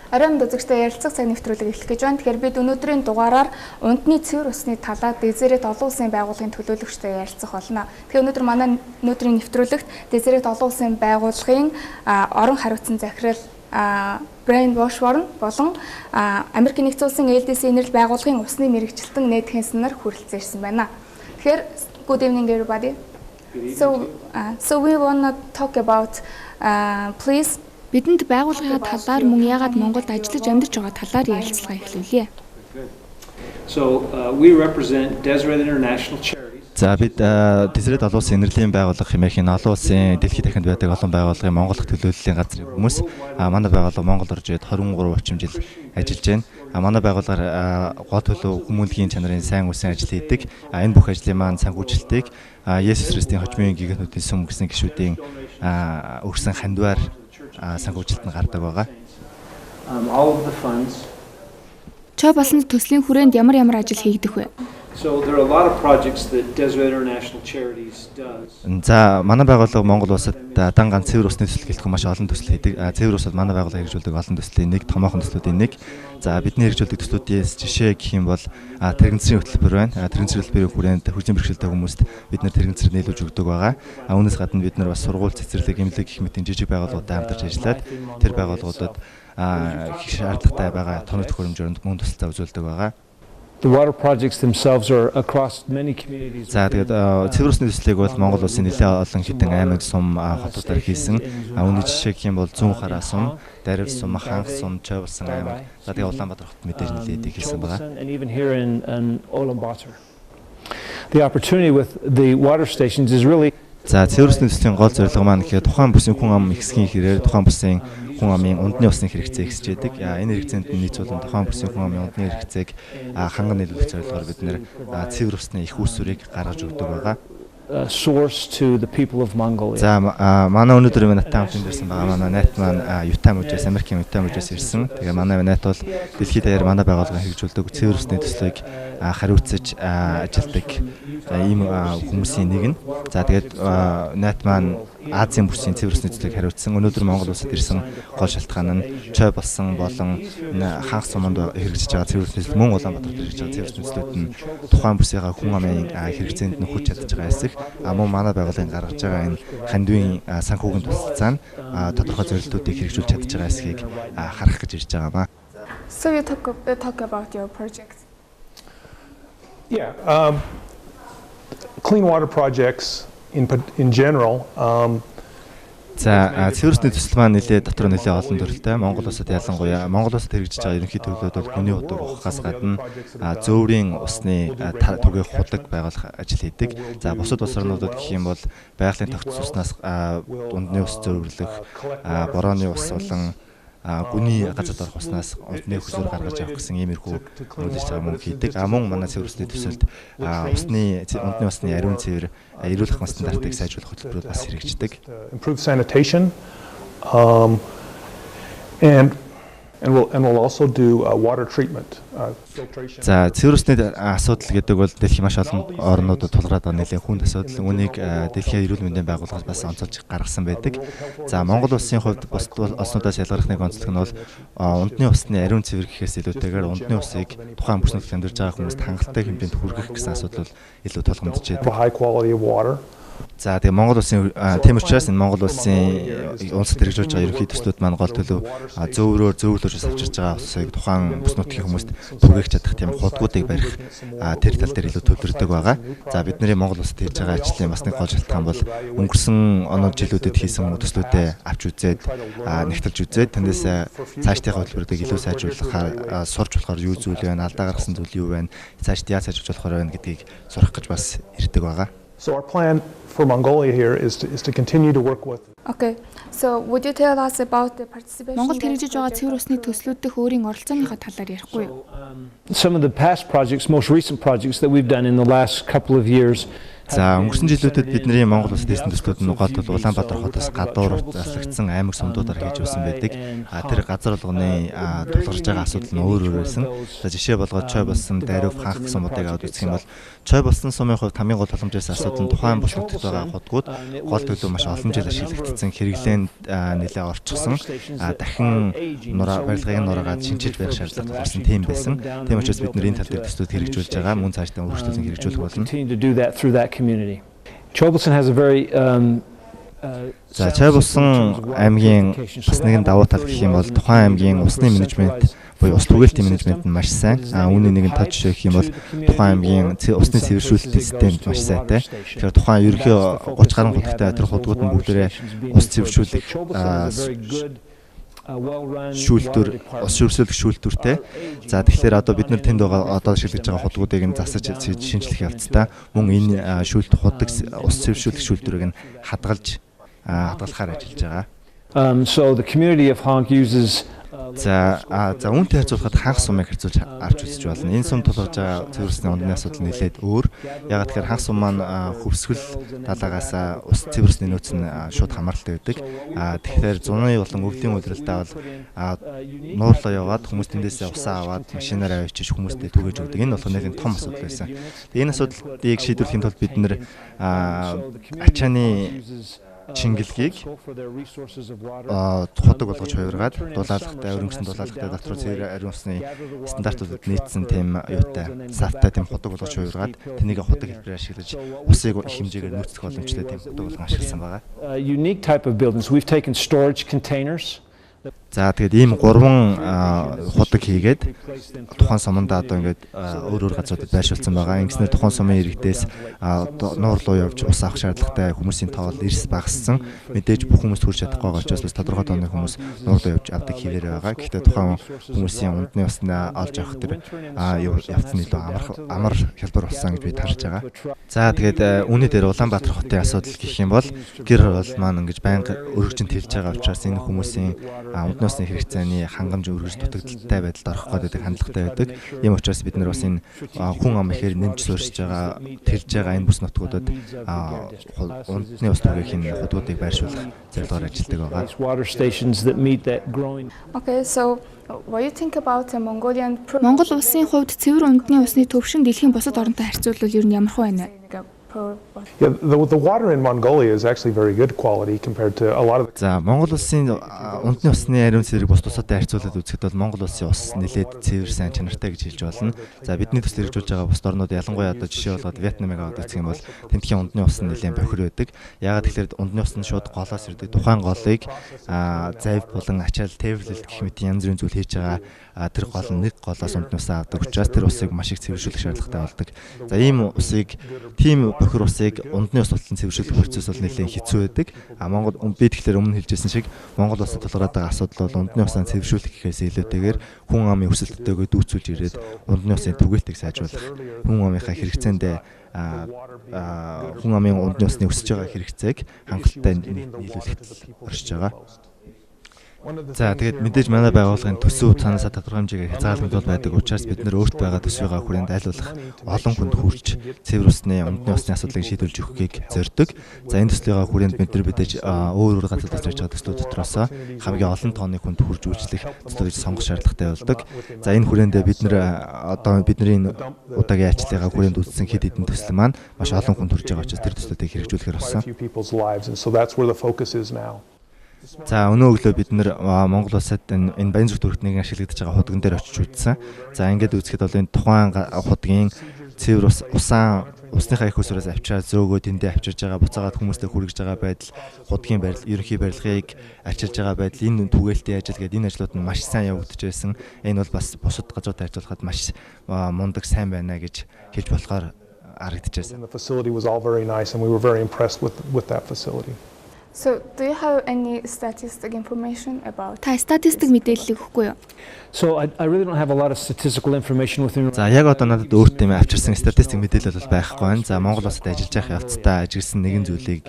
Оройн үзэгчтэй ярилцах цаг нэвтрүүлэг эхлэх гэж байна. Тэгэхээр бид өнөөдрийн дугаараар унтны цэвэр усны талаар Deseret олон улсын байгууллагын төлөөлөгчтэй ярилцах болно. Тэгэхээр өнөөдөр манай өнөөдрийн нэвтрүүлэгт Deseret олон улсын байгууллагын орон хариуцсан захирал Brian Washburn болон Америкийн нэгдсэн улсын LDC нэрл байгууллагын усны мэрэгчлэлтэн Ned Hansen нар хүрэлцэн ирсэн байна. Тэгэхээр good evening everybody. So we want to talk about please бидэнд байгууллагын талаар мөн яагаад Монголд ажиллаж амьдарч байгаа талаар ярилцлага эхлүүлье. So we represent Deseret International Charities. За бид Deseret олон улсын инэрлийн байгууллага хэмээх энэ олон улсын дэлхийд дахинд байдаг олон байгууллагын Монгол дахь төлөөллийн газрын хүмүүс манай байгууллага Монгол орж ирээд 23 орчим жил ажиллаж байна. Манай байгууллагаар гол төлөв хүмүүнлэгийн чанарын сайн үсэн ажил хийдэг. Энэ бүх ажлын маань санхүүжилтийг Есүс Христийн хожмын гигантнуудын сүм гэсэн гишүүдийн өргөсөн хандваар санхүүжилт нь гардаг байгаа. All of the funds. Чой болсон төслийн хүрээнд ямар ажил хийгдэх вэ? So there are a lot of projects that Deseret International Charities does. За манай байгууллага Монгол улсад дан ганц цэвэр усны төсөл гэлтгүй маш олон төсөл хийдэг. Цэвэр усад манай байгууллага хэрэгжүүлдэг олон төслийн нэг, томоохон төслүүдийн нэг. За бидний хэрэгжүүлдэг төслүүдээс жишээ гэх юм бол тэрэгцэрийн хөтөлбөр байна. Тэрэгцэрийн хөтөлбөрийн хүрээнд хүчин бэрхшээлтэй хүмүүст бид нэр тэрэгцэр нийлүүлж өгдөг байгаа. Үүнээс гадна бид нар бас сургууль, цэцэрлэг, эмнэлэг гэх мэт жижиг байгууллагуудад хамтарч ажиллаад тэр байгууллагуудад шаардлагатай байгаа тоног төхөөрөмжөнд мөн тусалцаа үзүүлдэг байгаа. The water projects themselves are across many communities. За тэгээд цэвэр усны төслийг бол Монгол улсын нэлээд олон хэдэн аймаг, сум, хотуудаар хийсэн. Үүний жишээ гэх юм бол Зүүн Хараа сум, Дарив сум, Ханх сум, Чой болсон аймаг. За тэгээд Улаанбаатар хот мэдээж нэлээд хийсэн байгаа. And even here in Ulaanbaatar. The opportunity with the water stations is really. За цэвэр усны төслийн гол зорилго маань гэхээр тухайн бүсийн хүн ам ихсхийн хэрээр тухайн бүсийн хүн амын ундны усны хэрэгцээ ихсэж байдаг. Энэ хэрэгцээнд нийцүүлэн тухайн бүсийн хүн амын ундны хэрэгцээг ханган нийлүүлэх зорилгоор бид нэр цэвэр усны их үүсвэрийг гаргаж өгдөг байгаа. Source to the people of Mongolia. За манай өнөөдөр минутаа хамт ирсэн байгаа манай найт маань Юта мужаас Америкийн Юта мужаас ирсэн. Тэгээ манай найт бол дэлхийд даяар манай байгууллага хэрэгжүүлдэг цэвэр усны төслийг хариуцаж ажилдаг ийм хүмүүсийн нэг нь. За тэгээд найт маань Азийн бүсийн цэвэр усны төслийг хариуцсан. Өнөөдөр Монгол улсад ирсэн гол шалтгаан нь Чой болсон болон Ханх суманд хэрэгжиж байгаа цэвэр усны төсөл мөн Улаанбаатарт хэрэгжиж байгаа цэвэр усны төслүүд нь тухайн бүсийнхаа хүн амын хэрэгцээнд нь хүч чадж байгаа хэсэг. Мөн манай байгууллагын гаргаж байгаа энэ хандвийн санхүүгийн тусалцаа нь тодорхой зорилтуудыг хэрэгжүүлж чадж байгаа хэсгийг харах гэж ирж байгаа маа. So you talk about your project. Yeah, clean water projects in general. За цэвэр усны төсөл маань нэлээд дотор нэлээд олон төрөлтэй. Монгол улсад ялангуяа Монгол улсад хэрэгжиж байгаа ерөнхий төлөвлөлт бол хүний удаг ухахаас гадна зөөврийн усны түгээх худаг байгуулах ажил хийдэг. За бусад улс орнуудад гэх юм бол байгалийн тогтцол уснаас ундны ус зөөврлөх, борооны ус болон гүний газар дорох уснаас ундны хөсөр гаргаж авах гэсэн иймэрхүү үйлдэж байгаа мөн хийдэг. Мөн манай цэвэр усны төсөлд ундны усны ариун цэвэр эрүүл ахуйн стандартыг сайжруулах хөтөлбөрүүд бас хэрэгждэг. Improve sanitation, and we'll also do water treatment, filtration. За цэвэр усны асуудал гэдэг бол дэлхийн маш олон орнуудад тулгараад байгаа нэлээд хүнд асуудал. Үүнийг дэлхийн эрүүл мэндийн байгууллагаас бас онцолж гаргасан байдаг. За Монгол улсын хувьд бусад улсуудаас ялгарх нэг онцлог нь бол ундны усны ариун цэвэр гэхээс илүүтэйгээр ундны усыг тухайн бүснүүд амьдарч байгаа хүмүүст хангалттай хэмжээнд хүргэх гэсэн асуудал бол илүү тулгамдж байдаг. High quality of water. За тэгээ Монгол улсын тийм учраас энэ Монгол улсын улсад хэрэгжүүлж байгаа ерөнхий төслүүд маань гол төлөв зөөвлөж авчирч байгаа усыг тухайн бүс нутгийн хүмүүст түгээх чадах тийм худгуудыг барих тэр тал дээр илүү төвлөрдөг байгаа. За бидний Монгол улсад хийж байгаа ажлын бас нэг гол шалтгаан бол өнгөрсөн оноо жилүүдэд хийсэн төслүүдээ авч үзээд нэгтэлж үзээд тэндээс цаашдынхаа хөтөлбөрүүдийг илүү сайжруулахаар сурч болохоор юу зүйл вэ, алдаа гаргасан зүйл юу вэ, цаашд яаж сайжруулах вэ гэдгийг сурах гэж бас ирдэг байгаа. So our plan for Mongolia here is to continue to work with. Okay. So would you tell us about the participation? Монголд хэрэгжиж байгаа цэвэр усны төслүүд дэх өөрийн оролцооныхоо талаар ярихгүй юу? Some of the past projects, most recent projects that we've done in the last couple of years. За өнгөрсөн жилүүдэд бидний Монгол улсад хийсэн төслүүд нь гол бол Улаанбаатар хотоос гадуур заслагдсан аймаг сумдуудаар хийж байсан байдаг. Тэр газар болгоны тулгарч байгаа асуудал нь өөр байсан. За жишээ болгоод Чой болсон Дарив Ханх сумуудыг аваад үзэх юм бол Чой болсон сумын хувьд хамгийн гол боломжтой асуудал нь тухайн бүс нутагт байгаа хотгууд гол төлөв маш олон жил ашиглагдсан хэрэгцэн хэрэглээнд нэлээд орчихсон. Дахин барилгын нураагаад шинжилж барих шаардлага тулгарсан тийм байсан. Тийм учраас бид энэ тал дээр төслүүд хэрэгжүүлж байгаа. Мөн цаашдаа үргэлжлүүлэн хэрэгжүүлэх болно. Chobelson has a very За Чойболсон аймгийн бас нэгэн давуу тал гэх юм бол тухайн аймгийн усны менежмент буюу ус түгээлтийн менежмент нь маш сайн. Үүний нэгэн тод жишээ гэх юм бол тухайн аймгийн усны цэвэршүүлэлтийн систем маш сайтай. Тэгэхээр тухайн ерөнхий 30 гаруй худагтай тэр худгууд нь бүгдээрээ ус цэвэршүүлэх шүүлтүртэй. За тэгэхээр одоо бид нар тэнд байгаа одоо шилжиж байгаа худгуудыг нь засаж шинжлэх явцдаа мөн энэ худаг ус цэвэршүүлэх шүүлтүрийг нь хадгалахаар ажиллаж байгаа. So the community of Honk uses За үүнтэй харьцуулахад хагас сумыг харьцуулж авч үзэж болно. Энэ сум тулгарч байгаа цэвэрсний ундны асуудал нэлээд өөр. Ягаад гэхээр хагас сум маань хөвсгөл талаагаас ус цэвэрсний нөөц нь шууд хамааралтай байдаг. Тэгэхээр зуны болон өвлийн үйлрэлтэй бол нуурлаа яваад хүмүүс тэндээсээ усаа аваад машинаараа авчиж хүмүүстэй түгэж өгдөг. Энэ бол нэлээд том асуудал байсан. Энэ асуудлыг шийдвэрлэхийн тулд бид нэр ачааны чингэлгийг худаг болгож хувиргаад дулаалгатай өрөнгөсөн дулаалгатай дотроо цэвэр ариун усны стандартуудад нийцсэн тийм юутай савтай тийм худаг болгож хувиргаад тэнийг худаг хэлбэрээр ашиглаж усыг их хэмжээгээр нөөцлөх боломжтой тийм худаг болгон ашигласан байгаа. Unique type of buildings. We've taken storage containers. За тэгээд ийм 3 худаг хийгээд тухайн суманда одоо ингээд өөр газруудад байршуулсан байгаа. Ингэснээр тухайн сумын иргэдээс нуур руу явж ус авах шаардлагатай хүмүүсийн тоо эрс багассан. Мэдээж бүх хүмүүс хүрч чадахгүй байгаа учраас бас тодорхой тооны хүмүүс нуур руу явж авдаг хിവэр байгаа. Гэхдээ тухайн хүмүүсийн ундны уснаа олж авах тэр явц нь илүү амар хялбар болсон гэж би тарж байгаа. За тэгээд үүний дээр Улаанбаатар хотын асуудал гэх юм бол гэр бол маань ингэж байнга өргөжин тэлж байгаа учраас энэ хүмүүсийн ундны усны хэрэгцээний хангамж өргөж дутагдaltaй байдалд орох гэдэг хандлагатай байдаг. Ийм учраас бид нар бас энэ хүн ам ихээр нэмж суурьшиж байгаа тэлж байгаа энэ бүс нутгуудад ундны ус түгээхийн худуудыг байршуулах зорилгоор ажилладаг байгаа. Okay, so what do you think about the Mongolian Монгол улсын хувьд цэвэр ундны усны төвшин дэлхийн бусад оронтой харьцуулбал ер нь ямар хөө байна вэ? Yeah, the water in Mongolia is actually very good quality compared to a lot of the. За Монгол улсын ундны усны ариун цэврийг бус тусаатай харьцуулаад үзэхэд бол Монгол улсын ус нэлээд цэвэр сайн чанартай гэж хэлж болно. За бидний төсөл хэрэгжүүлж байгаа бус орнууд ялангуяа одоо жишээ болгоод Вьетнамыг аваад үзэх юм бол тентхийн ундны ус нь нэлээд бохир байдаг. Яагаад тэгэхээр ундны ус нь шууд голоос ирдэг. Тухайн голыг завь болон ачаал тээвэрлэлт гэх мэт янз бүрийн зүйл хийж байгаа. Тэр гол нь нэг голоос ундны усаа авдаг учраас тэр усыг маш их цэвэршүүлэх шаардлагатай болдог. За ийм усыг тийм бохир усыг ундны ус болон цэвэршүүлэх процесс бол нэлээд хэцүү байдаг. Монгол би тэгэхээр өмнө хэлжсэн шиг Монгол улсад тулгараад байгаа асуудал бол ундны усаа цэвэршүүлэх гэхээс илүүтэйгээр хүн амын өсөлттэйгээ дүүцүүлж ирээд ундны усын түгээлтийг сайжруулах, хүн амынхаа хэрэгцээндээ хүн амын ундны усны өсөж байгаа хэрэгцээг хангалттай нийлүүлэхэд оршиж байгаа. За тэгээд мэдээж манай байгууллагын төсөв цаанаасаа тодорхой хэмжээгээр хязгаарлагдвал байдаг учраас бид нэр өөрт байгаа төсвийнхаа хүрээнд айлуулах олон хүнд хүрч цэвэр усны ундны усны асуудлыг шийдвэрлэж өгөхийг зорддог. За энэ төслийнхаа хүрээнд бид нар мэдээж өөр газруудаас ирж байгаа төслүүд дотроос хамгийн олон тооны хүнд хүрж үйлчлэх төслийг сонгох шаардлагатай болдог. За энэ хүрээндээ бид нар одоо бидний удаагийн ажлынхаа хүрээнд үзсэн хэд хэдэн төсөл маань маш олон хүнд хүрж байгаа учраас тэр төслүүдийг хэрэгжүүлэхээр болсон. За өнөө өглөө бид нэр Монгол улсад энэ баян зүрх төрхтнийг ашиглагдаж байгаа худган дээр очиж үзсэн. За ингээд үзэхэд бол энэ тухайн худгийн цэвэр усныхаа их усраас авчираад зөөгөө тэндээ авчирж байгаа буцаагаад хүмүүстэй хүргэж байгаа байдал, худгийн барил, ерөнхий барилгыг арчилж байгаа байдал, энэ түгээлтийн ажил гэдэг энэ ажлууд нь маш сайн явагдаж байсан. Энэ бол бас бусад газруудтай харьцуулахад маш мундаг сайн байна гэж хэлж болохоор харагдаж байсан. So, do you have any statistic information about? Та статистик мэдээлэл өгөхгүй юу? So I really don't have a lot of statistical information with me. За яг одоо надад өөрт юм авчирсан статистик мэдээлэл бол байхгүй байна. За Монгол улсад ажиллаж байх явцдаа ажигласан нэгэн зүйлийг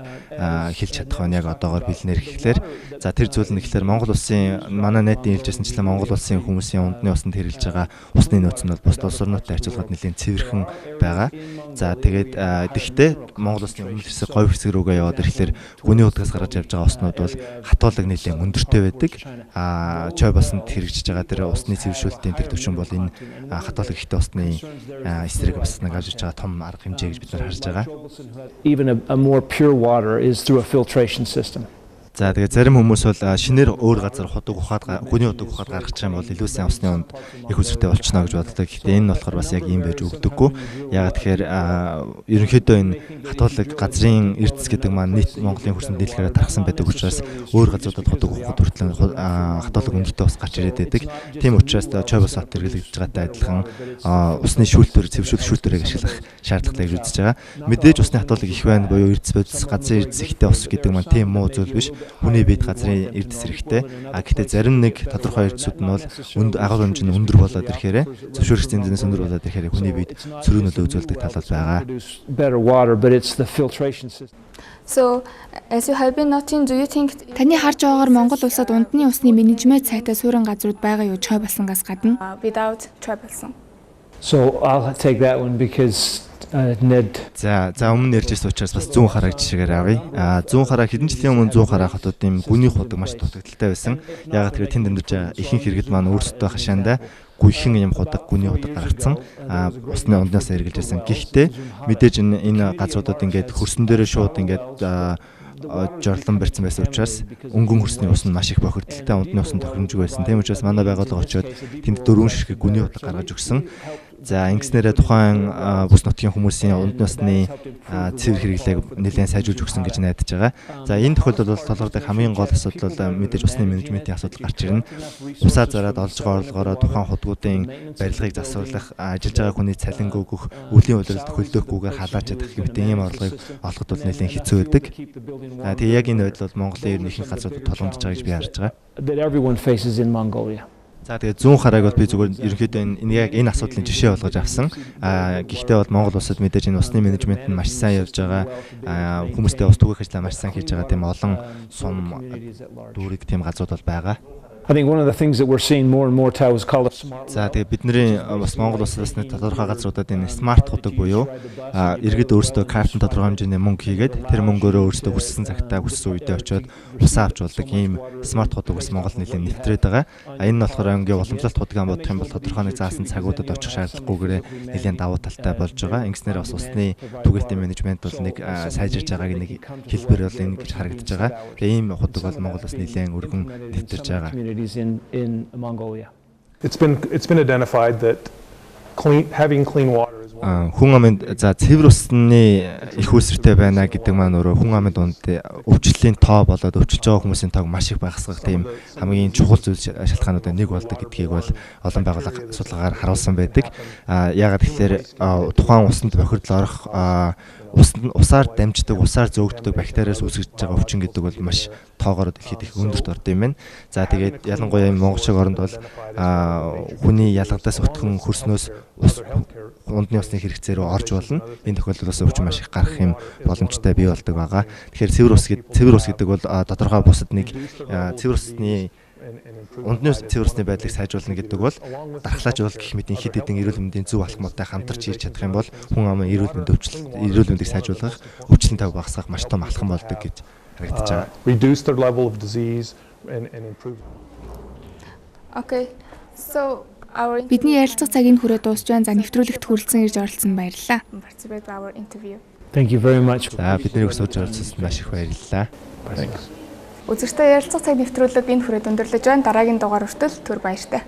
хэлж чадах байна яг одоогоор бэлнээр гэхлээр за тэр зүйл нь гэхлээр Монгол улсын манай найдын хэлжсэнчлэн Монгол улсын хүмүүсийн ундны усанд хэрэглэж байгаа усны нөөц нь бол бусад улс орнуудтай харьцуулахад нэлээд цэвэрхэн байгаа. За тэгээд тэгэхдээ Монгол улсын өмнөх хэсэг говь хэсэг рүүгээ яваад ирэхлээр гүний удаас гаргаж явж байгаа уснууд бол хатуулаг нэлээд өндөртэй байдаг. Чойболсонд хэрэгжиж байгаа тэр усны цэвэршүүлэлтийн тэр төвшин бол энэ хатуулаг ихтэй усны эсрэг бас нэг авч байгаа том арга хэмжээ гэж бид нар харж байгаа. Even a more pure water is through a filtration system. За тэгээ зарим хүмүүс бол шинээр өөр газар худаг ухаад хүний худаг ухаад гаргачих юм бол илүү сайн усны унд их үзэртэй болчихно гэж боддог. Гэхдээ энэ нь болохоор бас яг ийм байж өгдөггүй. Ягаад тэгэхээр ерөнхийдөө энэ хатуулаг газрын эрдэс гэдэг маань нийт Монголын хөрсөнд нийлэхээр тархсан байдаг учраас өөр газруудад худаг ухаад хүртэл хатуулаг өндөртэй ус гарч ирээд байдаг. Тийм учраас чой бус хот хэрэглэгдэж байгаатай адилхан усны шүүлтүр, цэвэршүүлэх шүүлтүрийг ашиглах шаардлагатай гэж үзэж байгаа. Мэдээж усны хатуулаг их байна буюу эрдэс бодис газрын эрдэс ихтэй ус гэдэг маань тийм муу зүйл биш. Хүний биед газрын эрдэс хэрэгтэй. Гэхдээ зарим нэг тодорхой эрдэсүүд нь бол агуулгын хэмжээ нь өндөр болоод ирэхээр зөвшөөрөх зэнээс өндөр болоод ирэхээр хүний биед цөрөөнөлөө үзүүлдэг тал бол байгаа. So, as you have been noting, do you think Таны харж байгаагаар Монгол улсад унтны усны менежмент сайтай суурин газрууд байгаа юу чой болсонгаас гадна? Without troublesome? So I'll take that one because Ned. За өмнө ярьж ирсэн учраас бас 100 хараа жишээгээр авъя. 100 хараа хэдэн жилийн өмнө 100 хараа хотуудын гүний худаг маш дутагдaltaй байсан. Ягаад гэвэл тэнд амьдарч ихэнх иргэд маань өөрсдөө хашаандаа гүйхэн юм худаг гүний худаг гаргацсан. Усны унднаас эргэлж ирсэн. Гэхдээ мэдээж энэ газруудад ингээд хөрсөн дээрээ шууд ингээд жорлон барьсан байсан учраас өнгөн хөрсний ус нь маш их бохирдолтой ундны ус нь тохиромжгүй байсан. Тийм учраас манай байгууллага очиод тэнд 4 ширхэг гүний худаг гаргаж өгсөн. За ингэснээрээ тухайн бүс нутгийн хүмүүсийн ундны усны цэвэр хэрэглээг нэлээд сайжруулж өгсөн гэж найдаж байгаа. За энэ тохиолдолд бол толгордог хамгийн гол асуудал бол мэдээж усны менежментийн асуудал гарч ирнэ. Усаа зараад олж байгаа орлогоороо тухайн худгуудын барилгыг засварлах, ажиллаж байгаа хүний цалин өгөх, үлийн удирдалд хөлдөөхгүйгээр халааж чадах гэмтэн ийм орлогыг олоход бол нэлээд хэцүү байдаг. Тэгээ яг энэ байдал бол Монголын ихэнх газруудад тулгамдж байгаа гэж би харж байгаа. That everyone faces in Mongolia. За тэгээ 100 харааг бол би зүгээр ерөнхийдөө энэ яг энэ асуудлын жишээ болгож авсан. Гэхдээ бол Монгол улсад мэдээж энэ усны менежмент нь маш сайн явж байгаа. Хүмүүстэй ус түгээх ажлаа маш сайн хийж байгаа тийм олон сум дүүрэг тийм газрууд бол байгаа. I think one of the things that we're seeing more and more Tao is called smart. За тэгээ бидний бас Монгол улсаас тодорхой газруудад энэ смарт худаг буюу иргэд өөрсдөө картын тодорхой хэмжээний мөнгө хийгээд тэр мөнгөөрөө өөрсдөө хүссэн цагтаа хүссэн үедээ очиод усаа авч болдог ийм смарт худаг бас Монгол нэлээд нэвтрээд байгаа. Энэ нь болохоор ингээ уламжлалт худгаа бодох юм бол тодорхой нэг заасан цагуудад очих шаардлагагүйгээр нэлээд давуу талтай болж байгаа. Ингэснээр бас усны түгээтэй менежмент бол нэг сайжирж байгааг нэг хэлбэр бол энэ гэж харагдаж байгаа. Тэгээ ийм худаг бол Монгол бас нэлээд өргөн нэвтэрж байгаа. In Mongolia. It's been identified that having clean water is one. Хүн амынд за цэвэр усны их үүсвэртэй байна гэдэг маань өөрөө хүн амын дунд өвчлөлийн тоо болоод өвчлөж байгаа хүмүүсийн тоог маш их багасгах тийм хамгийн чухал зүйл шалтгаануудын нэг болдог гэдгийг бол олон байгууллага судалгаагаар харуулсан байдаг. Яагаад тэгэхээр тухайн усанд бохирдол орох усаар дамждаг, усаар зөөгддөг бактериас үүсгэж байгаа өвчин гэдэг бол маш тоогоор дэлхийд их өндөрт орд юм байна. За тэгээд ялангуяа Монгол шиг оронд бол хүний ялгадаас утхан хөрснөөс ундны усны хэрэгцээ рүү орж болно. Энэ тохиолдолд бас өвчин маш их гарах юм боломжтой бий болдог байгаа. Тэгэхээр цэвэр ус гэдэг бол тодорхой бусад нэг цэвэр усны ундны цэвэр усны байдлыг сайжруулна гэдэг бол дархлаажуулалт гэх мэт хэд хэдэн эрүүл мэндийн зөв алхмуудтай хамтарч ирж чадах юм бол хүн амын эрүүл мэндийг сайжруулах, өвчлөн тавь багасгах маш том алхам болдог гэж харагдаж байгаа. Reduce their level of disease and improve. Okay. So Бидний ярилцах цаг энэ хүрээ дуусч байна. За нэвтрүүлэгт хүрэлцэн ирж оролцсон баярлалаа. participate in our interview. Thank you very much. За бидний өсөж оролцсонд маш их баярлалаа. Thanks. Үзэгчтэй ярилцах цаг нэвтрүүлэг энэ хүрээд өндөрлөж байна. Дараагийн дугаар хүртэл түр баяртай.